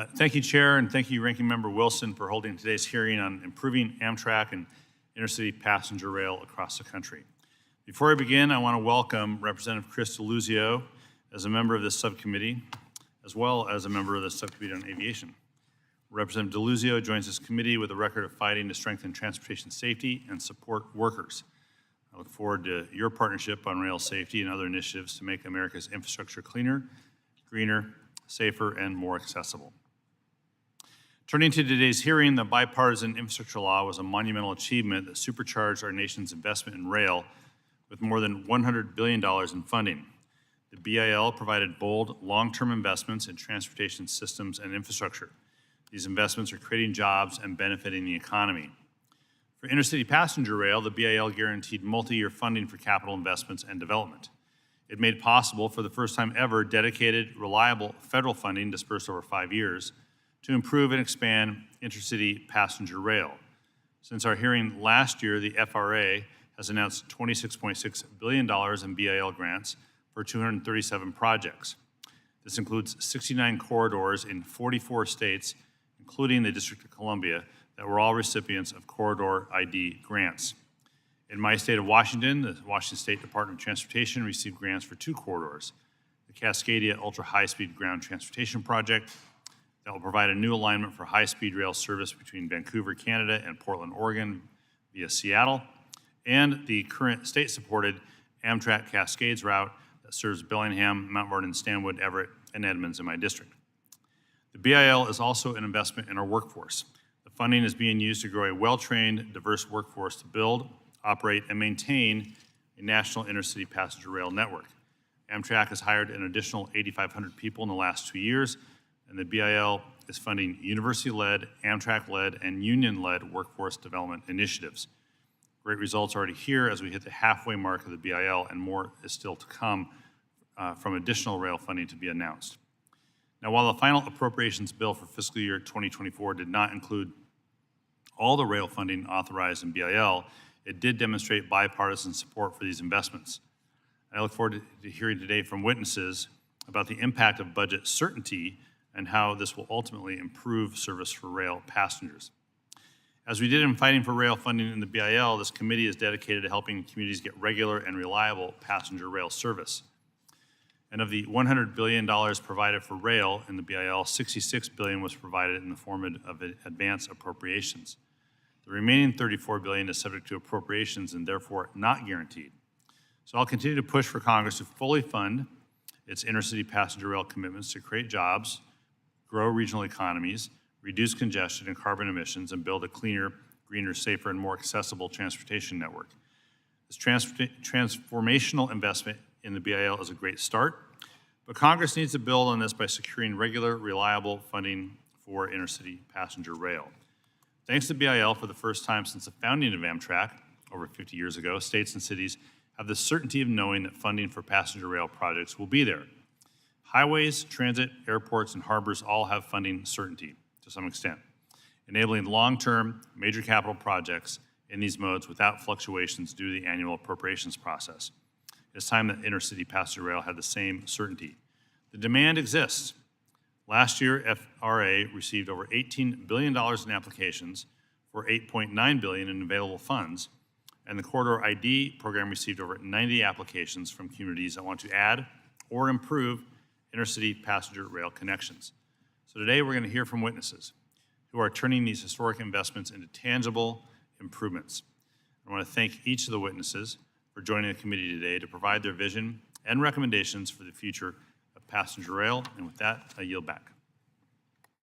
Thank you, Chair, and thank you, Ranking Member Wilson, for holding today's hearing on improving Amtrak and intercity passenger rail across the country. Before I begin, I want to welcome Representative Chris DeLuzio as a member of this subcommittee, as well as a member of the Subcommittee on Aviation. Representative DeLuzio joins this committee with a record of fighting to strengthen transportation safety and support workers. I look forward to your partnership on rail safety and other initiatives to make America's infrastructure cleaner, greener, safer, and more accessible. Turning to today's hearing, the bipartisan infrastructure law was a monumental achievement that supercharged our nation's investment in rail with more than $100 billion in funding. The BIL provided bold, long-term investments in transportation systems and infrastructure. These investments are creating jobs and benefiting the economy. For intercity passenger rail, the BIL guaranteed multi-year funding for capital investments and development. It made possible, for the first time ever, dedicated, reliable federal funding dispersed over 5 years to improve and expand intercity passenger rail. Since our hearing last year, the FRA has announced $26.6 billion in BIL grants for 237 projects. This includes 69 corridors in 44 states, including the District of Columbia, that were all recipients of Corridor ID grants. In my state of Washington, the Washington State Department of Transportation received grants for 2 corridors: the Cascadia Ultra High-Speed Ground Transportation Project that will provide a new alignment for high-speed rail service between Vancouver, Canada, and Portland, Oregon via Seattle, and the current state-supported Amtrak Cascades route that serves Bellingham, Mount Vernon, Stanwood, Everett, and Edmonds in my district. The BIL is also an investment in our workforce. The funding is being used to grow a well-trained, diverse workforce to build, operate, and maintain a national intercity passenger rail network. Amtrak has hired an additional 8,500 people in the last 2 years, and the BIL is funding university-led, Amtrak-led, and union-led workforce development initiatives. Great results already here as we hit the halfway mark of the BIL, and more is still to come from additional rail funding to be announced. Now, while the final appropriations bill for fiscal year 2024 did not include all the rail funding authorized in BIL, it did demonstrate bipartisan support for these investments. I look forward to hearing today from witnesses about the impact of budget certainty and how this will ultimately improve service for rail passengers. As we did in fighting for rail funding in the BIL, this committee is dedicated to helping communities get regular and reliable passenger rail service. And of the $100 billion provided for rail in the BIL, $66 billion was provided in the form of advance appropriations. The remaining $34 billion is subject to appropriations and therefore not guaranteed. So I'll continue to push for Congress to fully fund its intercity passenger rail commitments to create jobs, grow regional economies, reduce congestion and carbon emissions, and build a cleaner, greener, safer, and more accessible transportation network. This transformational investment in the BIL is a great start, but Congress needs to build on this by securing regular, reliable funding for intercity passenger rail. Thanks to BIL, for the first time since the founding of Amtrak over 50 years ago, states and cities have the certainty of knowing that funding for passenger rail projects will be there. Highways, transit, airports, and harbors all have funding certainty to some extent, enabling long-term major capital projects in these modes without fluctuations due to the annual appropriations process. It's time that intercity passenger rail had the same certainty. The demand exists. Last year, FRA received over $18 billion in applications for $8.9 billion in available funds, and the Corridor ID program received over 90 applications from communities that want to add or improve intercity passenger rail connections. So today we're going to hear from witnesses who are turning these historic investments into tangible improvements. I want to thank each of the witnesses for joining the committee today to provide their vision and recommendations for the future of passenger rail. And with that, I yield back.